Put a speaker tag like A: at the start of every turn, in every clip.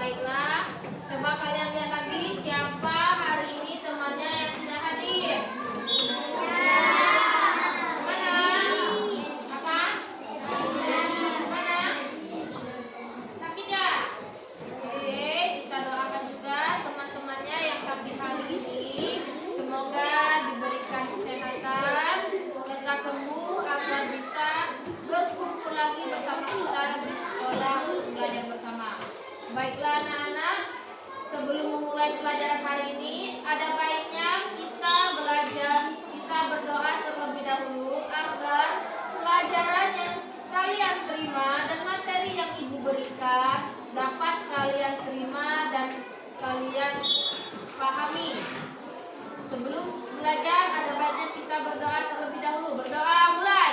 A: Baiklah, coba kalian lihat lagi siapa hari ini temannya yang tidak hadir. Mana? Apa? Mana? Sakit ya? Oke, kita doakan juga teman-temannya yang sakit hari ini. Semoga diberikan kesehatan, lekas sembuh agar bisa berkumpul lagi bersama kita di sekolah untuk belajar bersama. Baiklah anak-anak, sebelum memulai pelajaran hari ini, ada baiknya kita berdoa terlebih dahulu agar pelajaran yang kalian terima dan materi yang Ibu berikan dapat kalian terima dan kalian pahami. Sebelum belajar, ada baiknya kita berdoa terlebih dahulu. Berdoa, mulai.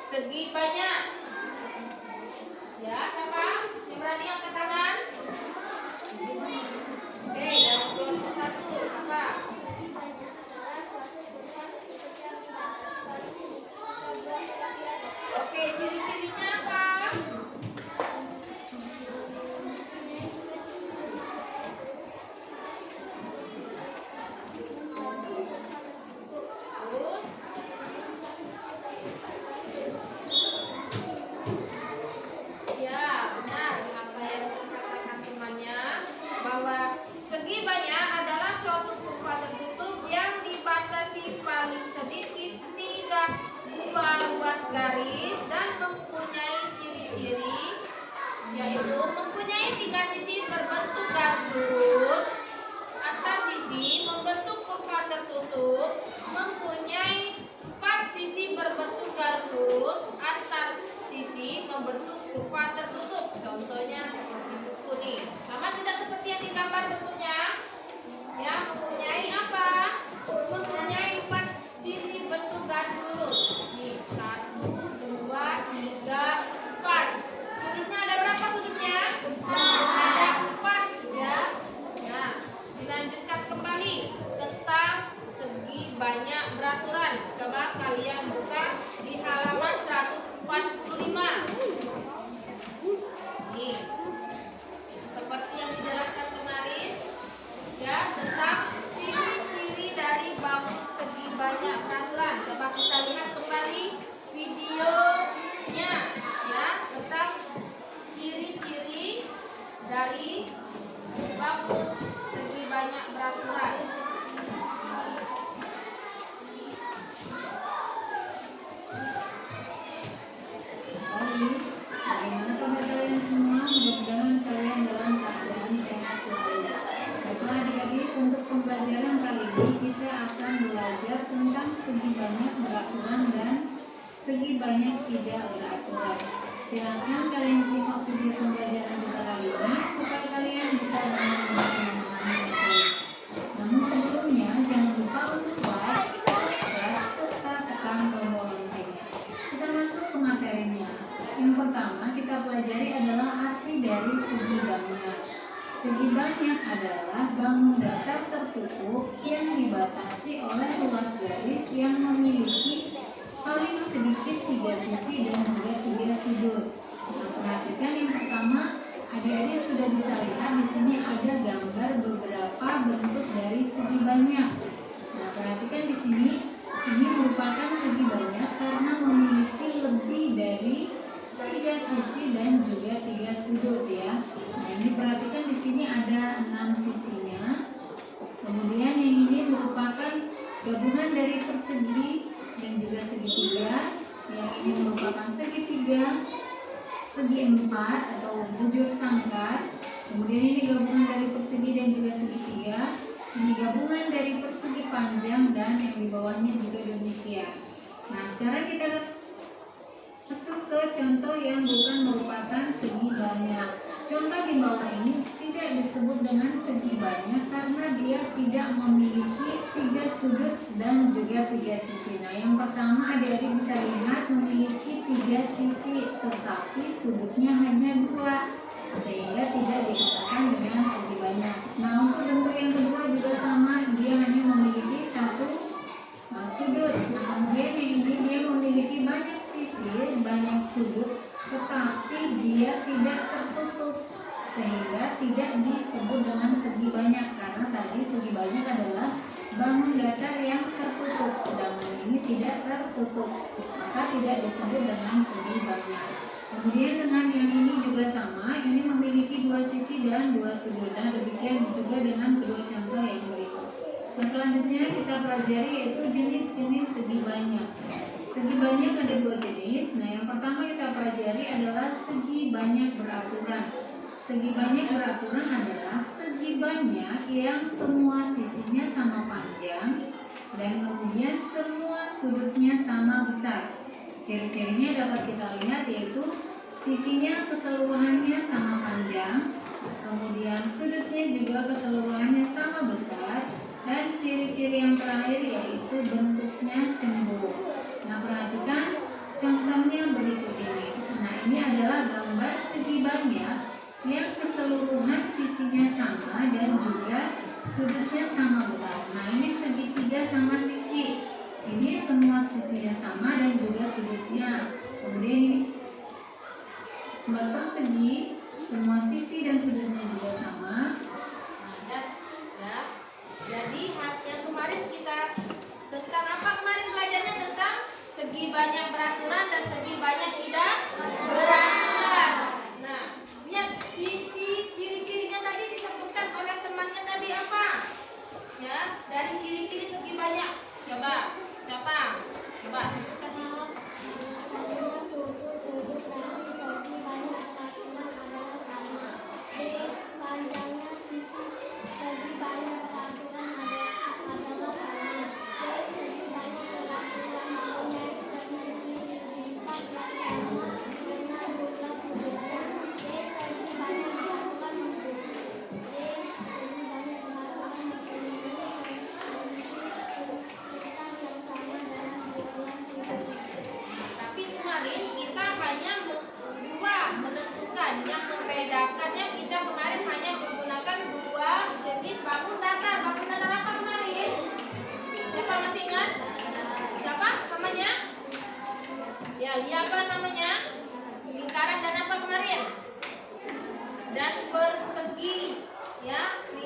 A: Segi banyak. Ya, siapa? Yang berani angkat tangan? Oke, dalam kelompok 1, siapa? Oke, ciri-cirinya apa? Garis dan mempunyai ciri-ciri, yaitu mempunyai 3 sisi berbentuk garis lurus, atas sisi membentuk kurva tertutup, mempunyai 4 sisi berbentuk garis lurus, antar sisi membentuk kurva tertutup. Contohnya seperti buku nih. Sama tidak seperti yang digambar bentuknya? Ya, mempunyai apa? Mempunyai 4 sisi bentuk garis lurus. Nih, 1, 2, Coba kalian buka di halaman 145. Nih, seperti yang dijelaskan kemarin, ya, tentang ciri-ciri dari bangun segi banyak peraturan. Coba kita lihat kembali videonya, ya, tentang ciri-ciri dari bangun segi banyak peraturan.
B: Bagaimana kabar kalian semua? Mudah-mudahan kalian dalam keadaan sehat selalu. Baiklah adik-adik, untuk pembelajaran kali ini kita akan belajar tentang segi banyak beraturan dan segi banyak tidak beraturan. Silakan kalian simak video pembelajaran kita kali ini supaya kalian bisa dengan mudah memahami itu. Namun sebelumnya jangan lupa untuk like, subscribe, serta tekan tombol loncengnya. Kita masuk ke materinya. Yang pertama kita pelajari adalah arti dari segi banyak. Segi banyak adalah bangun datar tertutup yang dibatasi oleh luas garis yang memiliki paling sedikit 3 sisi dan juga 3 sudut. Nah, perhatikan yang pertama, adik-adik sudah bisa lihat di sini ada gambar beberapa bentuk dari segi banyak. Nah, perhatikan di sini, ini merupakan segi banyak karena memiliki lebih dari 3 sisi dan juga 3 sudut ya. Nah, ini perhatikan di sini ada 6 sisinya. Kemudian yang ini merupakan gabungan dari persegi dan juga segitiga. Yang ini merupakan segitiga, segi empat atau bujur sangkar. Kemudian ini gabungan dari persegi dan juga segitiga. Ini gabungan dari persegi panjang dan yang di bawahnya juga demikian. Nah, sekarang kita masuk ke contoh yang bukan merupakan segi banyak. Contoh di bawah ini tidak disebut dengan segi banyak karena dia tidak memiliki 3 sudut dan juga 3 sisi. Nah, yang pertama adik-adik bisa lihat memiliki 3 sisi tetapi sudutnya hanya 2 sehingga tidak dikatakan dengan segi banyak. Nah, untuk bentuk yang kedua juga sama, dia hanya memiliki 1 sudut. Nah, kemudian yang ini dia memiliki banyak sisi, banyak sudut, tetapi dia tidak tertutup sehingga tidak disebut dengan segi banyak karena tadi segi banyak adalah bangun datar yang tertutup, sedangkan ini tidak tertutup, maka tidak disebut dengan segi banyak. Kemudian dengan yang ini juga sama, ini memiliki 2 sisi dan 2 sudut. Nah, demikian juga dengan kedua contoh yang berikut. Nah, selanjutnya kita pelajari yaitu jenis-jenis segi banyak. Segi banyak ada 2 jenis. Nah, yang pertama kita pelajari adalah segi banyak beraturan. Segi banyak beraturan adalah segi banyak yang semua sisinya sama panjang dan kemudian semua sudutnya sama besar. Ciri-cirinya dapat kita lihat yaitu sisinya keseluruhannya sama panjang, kemudian sudutnya juga keseluruhannya sama besar, dan ciri-ciri yang terakhir yaitu bentuknya cembung. Nah, perhatikan contohnya berikut ini. Nah, ini adalah gambar segi banyak yang keseluruhan sisinya sama dan juga sudutnya sama besar. Nah, ini segitiga sama sisi. Ini semua sisinya sama dan juga sudutnya. Kemudian ini buat persegi, semua sisi dan sudutnya juga sama.
A: Ya. Jadi yang kemarin kita tentang apa kemarin belajarnya tentang segi banyak beraturan dan segi banyak tidak beraturan. Nah, lihat sisi ciri-cirinya tadi disebutkan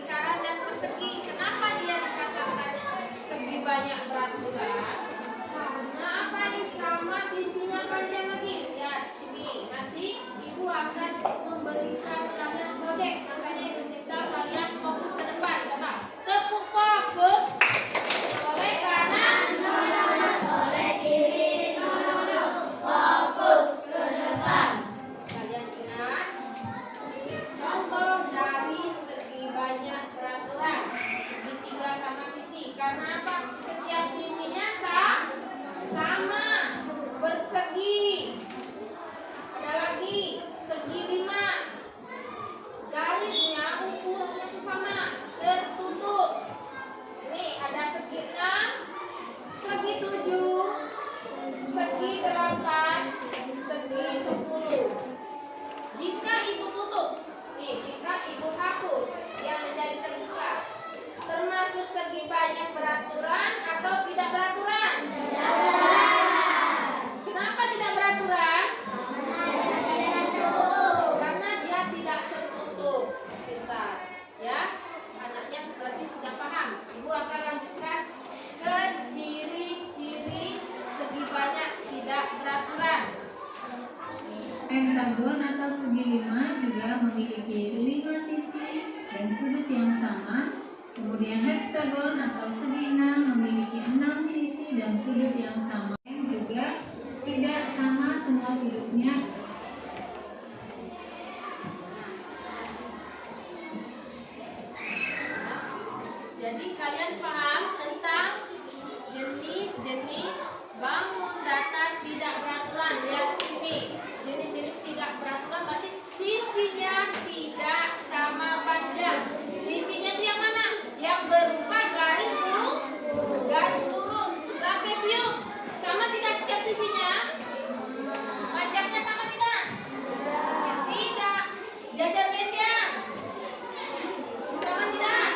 A: kanan dan persegi. Kenapa dia dikatakan segi banyak beraturan? Karena apa nih, sama sisinya panjang lagi. Lihat sini, nanti ibu akan memberikan kalian proyek, makanya ibu minta kalian fokus ke depan. Coba tepuk fokus. Oleh kanan, oleh kiri, fokus ke depan. Kalian ingat contoh dari segi banyak beraturan, segitiga sama sisi. Karena apa? Setiap sisinya sama, bersegi. Ada lagi segi 5. Garisnya ukurnya itu sama, tertutup. Ini ada segi 6, segi 7, segi 8, segi 10. Jika ibu tutup, jika ibu hapus yang menjadi terbuka, termasuk segi banyak beraturan atau tidak beraturan? Kenapa tidak beraturan? Karena dia tidak tertutup. Pintar, ya. Anaknya seperti sudah paham. Ibu akan lanjutkan ke ciri-ciri segi banyak tidak beraturan.
B: Pentagon atau segi 5 juga memiliki 5 sisi dan sudut yang sama. Kemudian heksagon atau segi 6 memiliki 6 sisi dan sudut yang sama. Yang juga tidak sama semua sudutnya.
A: Jadi kalian paham tentang jenis-jenis bangun datar tidak beraturan. Lihat sini, jenis-jenis tidak beraturan berarti sisinya tidak sama panjang. Sisinya itu yang mana? Yang berupa garis lurus, trapesium. Sama tidak setiap sisinya? Panjangnya sama tidak? Tidak. Jajar genjang. Sama tidak?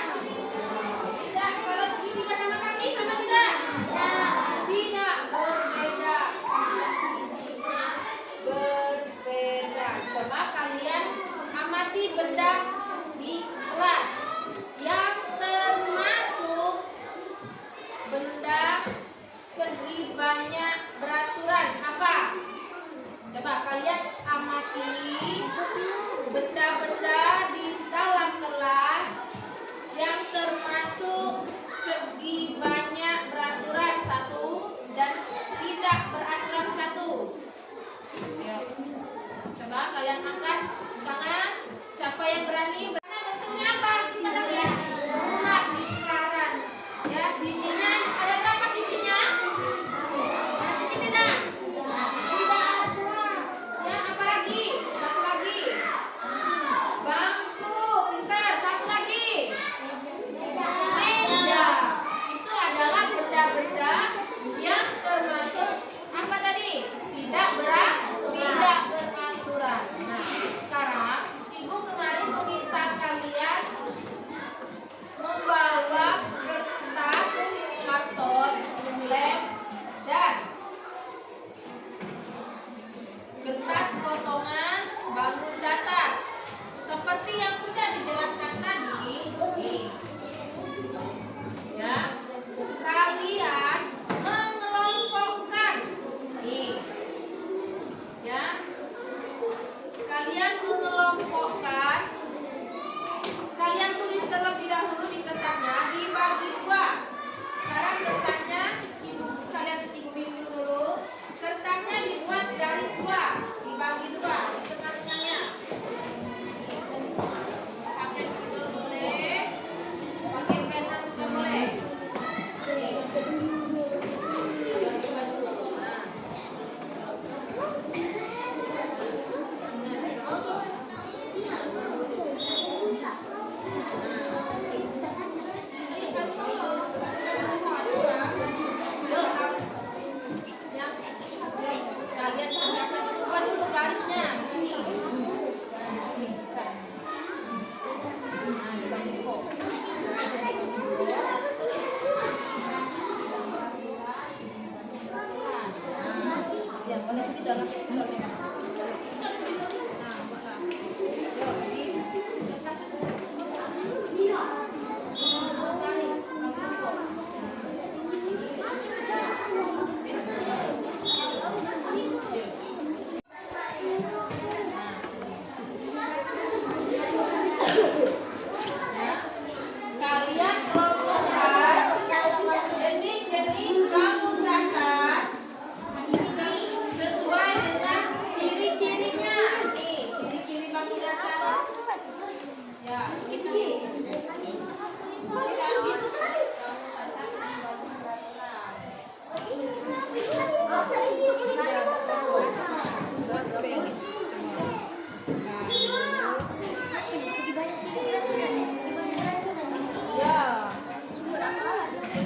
A: Tidak. Kalau segitiga sama kaki sama tidak? Tidak, berbeda. Sisinya berbeda. Coba kalian amati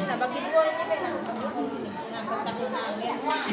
A: nah bagi dua ini benar bagi dua sini nah kertas nah lihat wah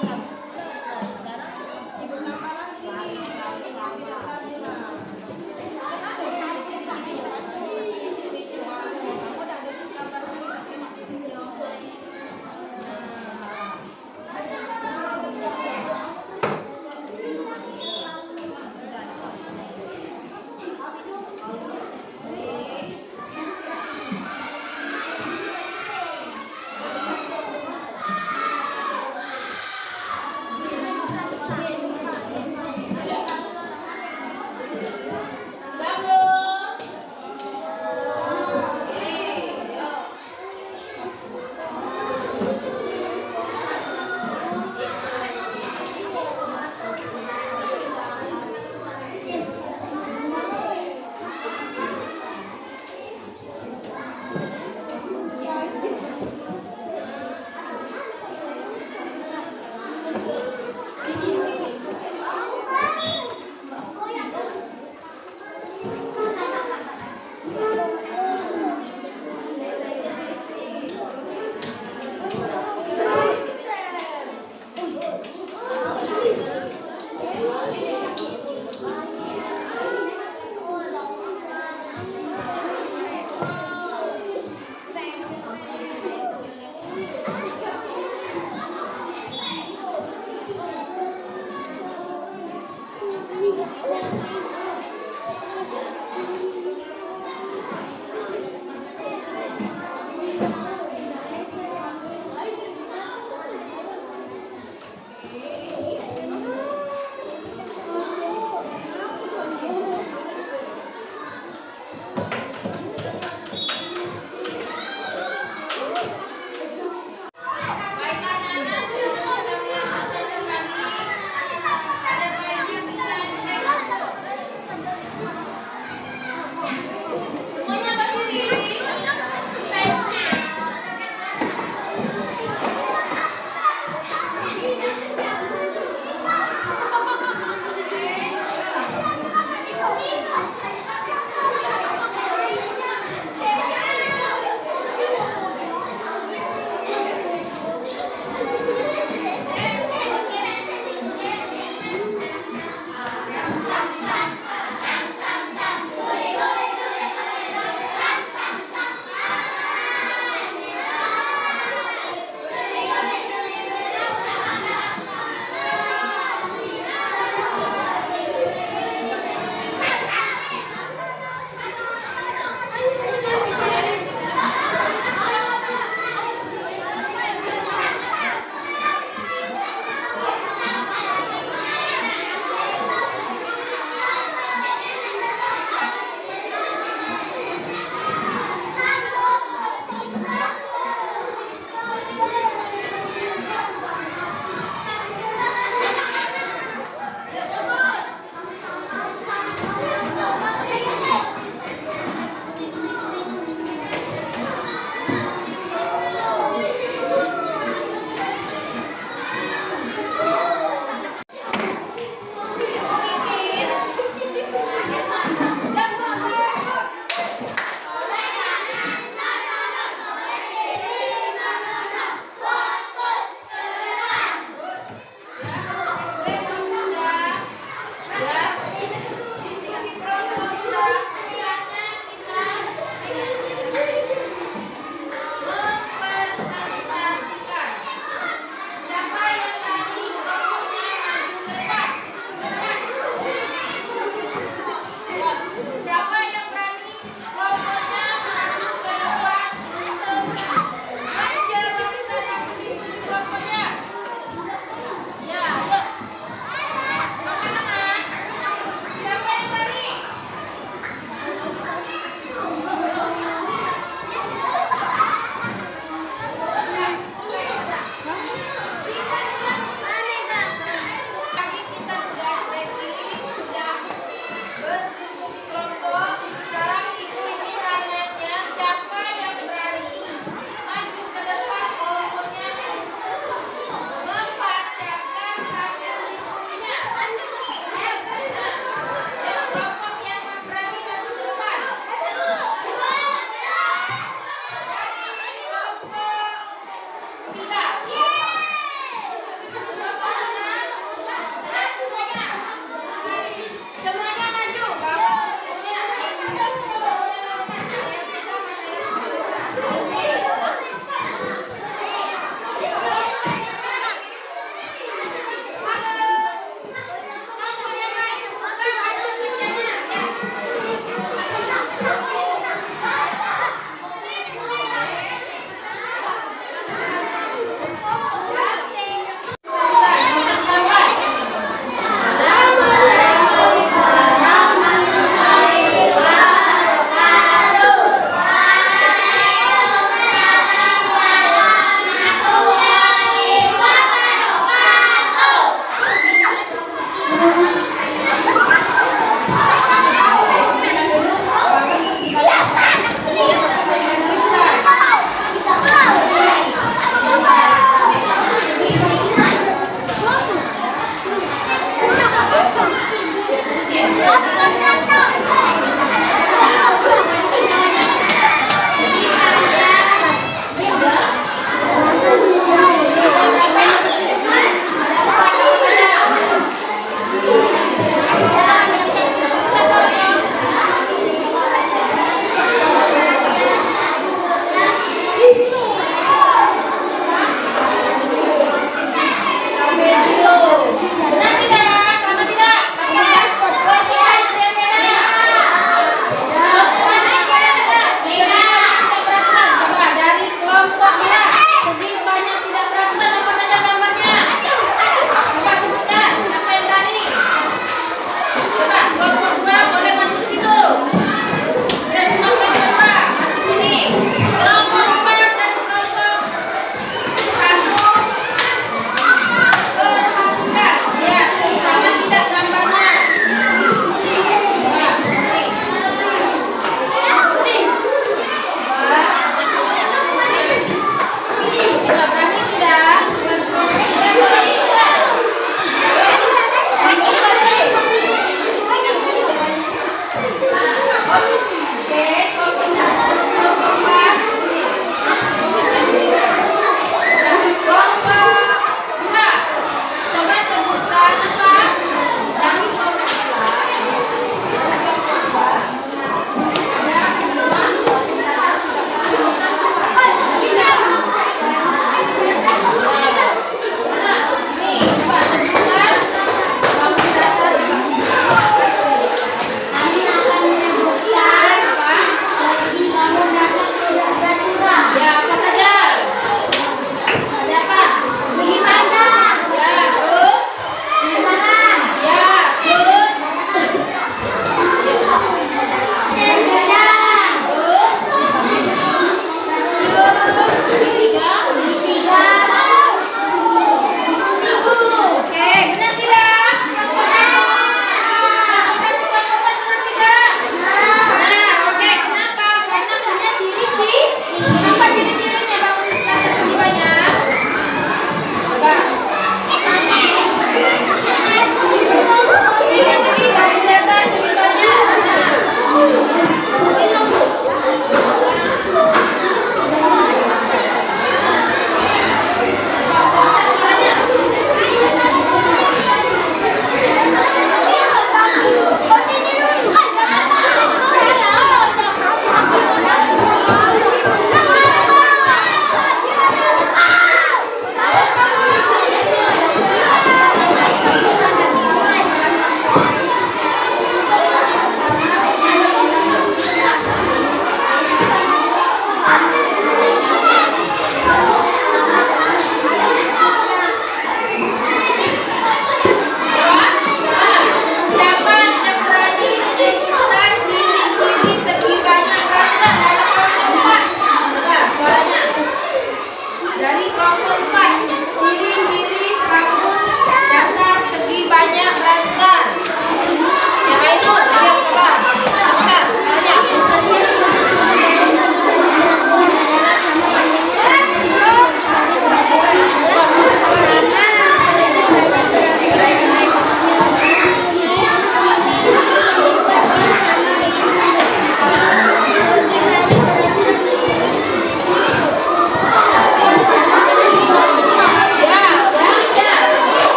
A: Sekarang ibu tambah lagi. Kan ada ciri-ciri kan, ciri-ciri kamu udah ada tambah lagi.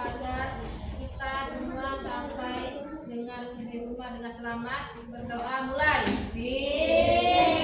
A: agar kita semua sampai dengan di rumah dengan selamat. Berdoa mulai. Bismillah.